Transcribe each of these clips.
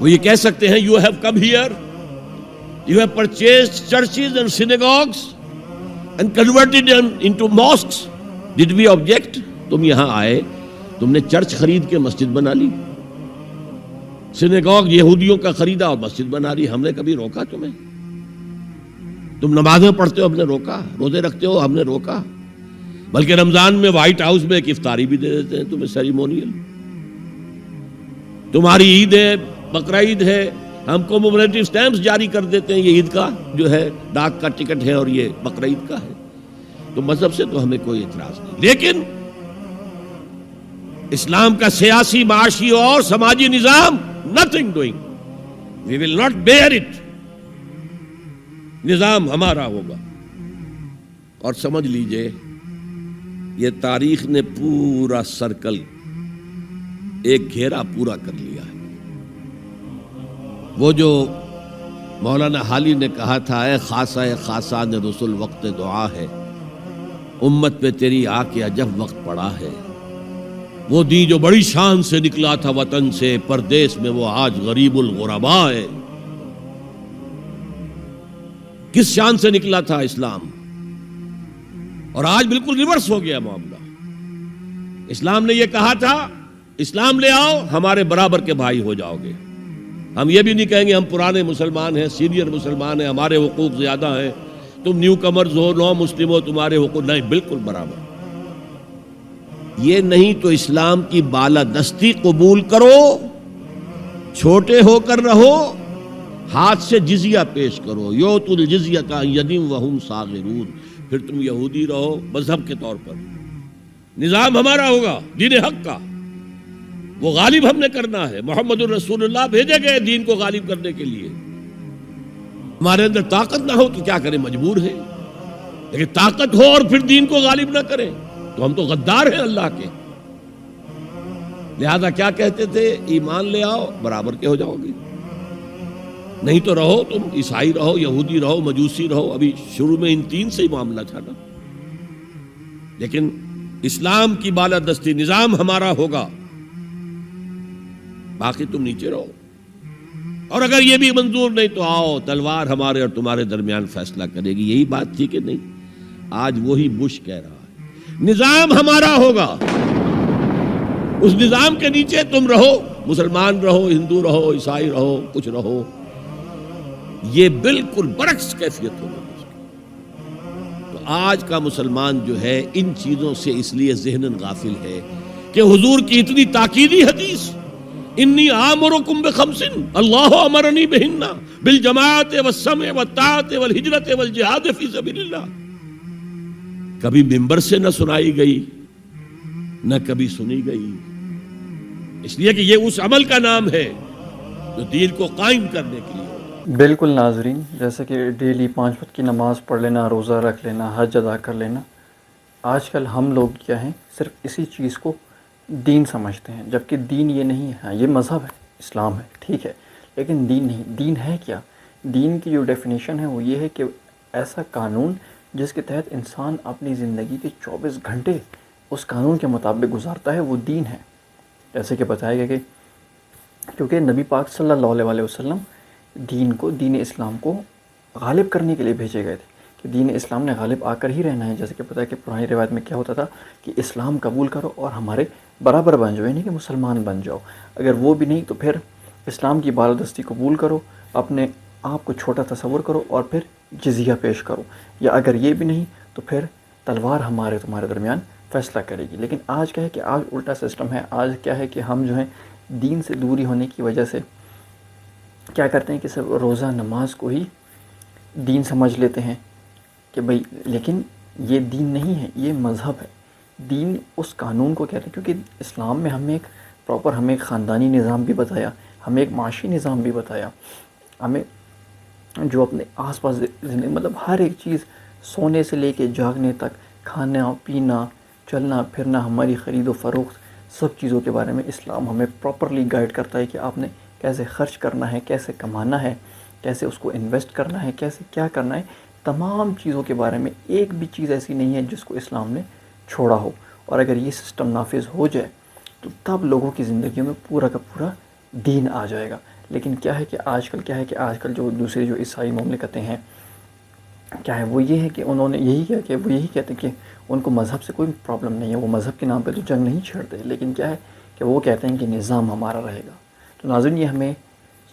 وہ یہ کہہ سکتے ہیں you have come here, you have purchased churches and synagogues and converted into mosques, did we object? تم یہاں آئے, تم نے چرچ خرید کے مسجد بنا لی, سینیگاگ یہودیوں کا خریدا اور مسجد بنا لی, ہم نے کبھی روکا تمہیں؟ تم نمازیں پڑھتے ہو, ہم نے روکا؟ روزے رکھتے ہو, ہم نے روکا؟ بلکہ رمضان میں وائٹ ہاؤس میں ایک افطاری بھی دے دیتے ہیں تمہیں, سیریمونیل. تمہاری عید ہے, بقرہ عید ہے, ہم کو کومیموریٹو سٹیمپس جاری کر دیتے ہیں, یہ عید کا جو ہے ڈاک کا ٹکٹ ہے اور یہ بقرہ عید کا ہے. تو مذہب سے تو ہمیں کوئی اعتراض نہیں, لیکن اسلام کا سیاسی, معاشی اور سماجی نظام, nothing doing, we will not bear it. نظام ہمارا ہوگا. اور سمجھ لیجئے یہ تاریخ نے پورا سرکل, ایک گھیرا پورا کر لیا ہے. وہ جو مولانا حالی نے کہا تھا, اے خاصہ خاصان رسول وقت دعا ہے, امت پہ تیری آ کے عجب وقت پڑا ہے. وہ دین جو بڑی شان سے نکلا تھا وطن سے پردیس میں, وہ آج غریب الغرباء ہے. کس شان سے نکلا تھا اسلام, اور آج بالکل ریورس ہو گیا معاملہ. اسلام نے یہ کہا تھا اسلام لے آؤ, ہمارے برابر کے بھائی ہو جاؤ گے. ہم یہ بھی نہیں کہیں گے ہم پرانے مسلمان ہیں, سینئر مسلمان ہیں, ہمارے حقوق زیادہ ہیں, تم نیو کمرز ہو, نو مسلم ہو, تمہارے حقوق نہیں, بالکل برابر. یہ نہیں تو اسلام کی بالادستی قبول کرو, چھوٹے ہو کر رہو, ہاتھ سے جزیہ پیش کرو, یؤتوا الجزیۃ عن ید وہم صاغرون. پھر تم یہودی رہو مذہب کے طور پر, نظام ہمارا ہوگا دین حق کا, وہ غالب ہم نے کرنا ہے. محمد الرسول اللہ بھیجے گئے دین کو غالب کرنے کے لیے. ہمارے اندر طاقت نہ ہو تو کیا کریں, مجبور ہیں, لیکن طاقت ہو اور پھر دین کو غالب نہ کریں تو ہم تو غدار ہیں اللہ کے. لہذا کیا کہتے تھے, ایمان لے آؤ برابر کے ہو جاؤ گے, نہیں تو رہو تم عیسائی رہو, یہودی رہو, مجوسی رہو. ابھی شروع میں ان تین سے ہی معاملہ تھا نا, لیکن اسلام کی بالادستی نظام ہمارا ہوگا, باقی تم نیچے رہو. اور اگر یہ بھی منظور نہیں تو آؤ, تلوار ہمارے اور تمہارے درمیان فیصلہ کرے گی. یہی بات تھی کہ نہیں؟ آج وہی بش کہہ رہا ہے نظام ہمارا ہوگا, اس نظام کے نیچے تم رہو, مسلمان رہو, ہندو رہو, عیسائی رہو, کچھ رہو. یہ بالکل برعکس کیفیت ہوگی. تو آج کا مسلمان جو ہے ان چیزوں سے اس لیے ذہناً غافل ہے کہ حضور کی اتنی تاکیدی حدیث, انی آمرکم بخمس اللہ امرنی بہن بالجماعت والسمع والطاعت والہجرت والجہاد فی سبیل اللہ, کبھی ممبر سے نہ سنائی گئی, نہ کبھی سنی گئی. اس لیے کہ یہ اس عمل کا نام ہے جو دین کو قائم کرنے کے لیے. بالکل ناظرین, جیسے کہ ڈیلی 5 وقت کی نماز پڑھ لینا, روزہ رکھ لینا, حج ادا کر لینا, آج کل ہم لوگ کیا ہیں صرف اسی چیز کو دین سمجھتے ہیں, جبکہ دین یہ نہیں ہے. یہ مذہب ہے, اسلام ہے, ٹھیک ہے, لیکن دین نہیں. دین ہے کیا؟ دین کی جو ڈیفینیشن ہے وہ یہ ہے کہ ایسا قانون جس کے تحت انسان اپنی زندگی کے 24 گھنٹے اس قانون کے مطابق گزارتا ہے, وہ دین ہے. جیسے کہ بتایا گیا کہ کیونکہ نبی پاک صلی اللہ علیہ وسلم دین اسلام کو غالب کرنے کے لیے بھیجے گئے تھے, کہ دین اسلام نے غالب آ کر ہی رہنا ہے. جیسے کہ پتہ ہے کہ پرانی روایت میں کیا ہوتا تھا کہ اسلام قبول کرو اور ہمارے برابر بن جاؤ, یعنی کہ مسلمان بن جاؤ. اگر وہ بھی نہیں تو پھر اسلام کی بالادستی قبول کرو, اپنے آپ کو چھوٹا تصور کرو اور پھر جزیہ پیش کرو, یا اگر یہ بھی نہیں تو پھر تلوار تمہارے درمیان فیصلہ کرے گی. لیکن آج کیا ہے کہ آج الٹا سسٹم ہے. آج کیا ہے کہ ہم جو ہیں دین سے دوری ہونے کی وجہ سے کیا کرتے ہیں کہ صرف روزہ نماز کو ہی دین سمجھ لیتے ہیں کہ بھئی, لیکن یہ دین نہیں ہے, یہ مذہب ہے. دین اس قانون کو کہتے ہیں, کیونکہ اسلام میں ہمیں ایک خاندانی نظام بھی بتایا, ہمیں ایک معاشی نظام بھی بتایا, ہمیں جو اپنے آس پاس زندگی مطلب ہر ایک چیز, سونے سے لے کے جاگنے تک, کھانا پینا, چلنا پھرنا, ہماری خرید و فروخت, سب چیزوں کے بارے میں اسلام ہمیں پراپرلی گائیڈ کرتا ہے کہ آپ نے کیسے خرچ کرنا ہے, کیسے کمانا ہے, کیسے اس کو انویسٹ کرنا ہے, کیسے کیا کرنا ہے. تمام چیزوں کے بارے میں ایک بھی چیز ایسی نہیں ہے جس کو اسلام نے چھوڑا ہو. اور اگر یہ سسٹم نافذ ہو جائے تو تب لوگوں کی زندگیوں میں پورا کا پورا دین آ جائے گا. لیکن کیا ہے کہ آج کل جو دوسری جو عیسائی مملکتیں ہیں کیا ہے وہ یہ ہے کہ انہوں نے یہی کیا کہ وہ یہی کہتے ہیں کہ ان کو مذہب سے کوئی پرابلم نہیں ہے، وہ مذہب کے نام پہ تو جنگ نہیں چھیڑتے، لیکن کیا ہے کہ وہ کہتے ہیں کہ نظام ہمارا رہے گا۔ تو ناظرین، یہ ہمیں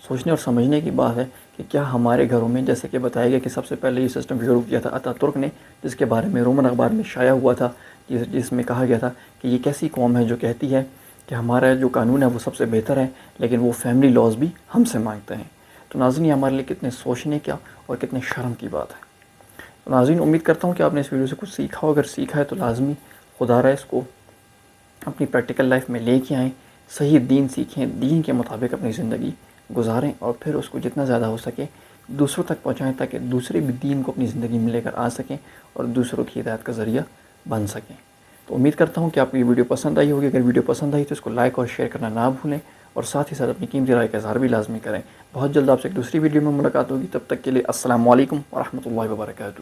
سوچنے اور سمجھنے کی بات ہے کہ کیا ہمارے گھروں میں، جیسے کہ بتایا گیا کہ سب سے پہلے یہ سسٹم شروع کیا تھا اتا ترک نے، جس کے بارے میں رومن اخبار میں شائع ہوا تھا، جس میں کہا گیا تھا کہ یہ کیسی قوم ہے جو کہتی ہے کہ ہمارا جو قانون ہے وہ سب سے بہتر ہے، لیکن وہ فیملی لاز بھی ہم سے مانگتے ہیں۔ تو ناظرین، یہ ہمارے لیے کتنے سوچنے کا اور کتنے شرم کی بات ہے۔ تو ناظرین، امید کرتا ہوں کہ آپ نے اس ویڈیو سے کچھ سیکھا ہو، اگر سیکھا ہے تو لازمی خدا رہا اس کو اپنی پریکٹیکل لائف میں لے کے آئیں، صحیح دین سیکھیں، دین کے مطابق اپنی زندگی گزاریں، اور پھر اس کو جتنا زیادہ ہو سکے دوسروں تک پہنچائیں تاکہ دوسرے بھی دین کو اپنی زندگی میں لے کر آ سکیں اور دوسروں کی ہدایت کا ذریعہ بن سکیں۔ تو امید کرتا ہوں کہ آپ کو یہ ویڈیو پسند آئی ہوگی۔ اگر ویڈیو پسند آئی تو اس کو لائک اور شیئر کرنا نہ بھولیں، اور ساتھ ہی ساتھ اپنی قیمتی رائے کا اظہار بھی لازمی کریں۔ بہت جلد آپ سے ایک دوسری ویڈیو میں ملاقات ہوگی، تب تک کے لیے السلام علیکم ورحمۃ اللہ وبرکاتہ۔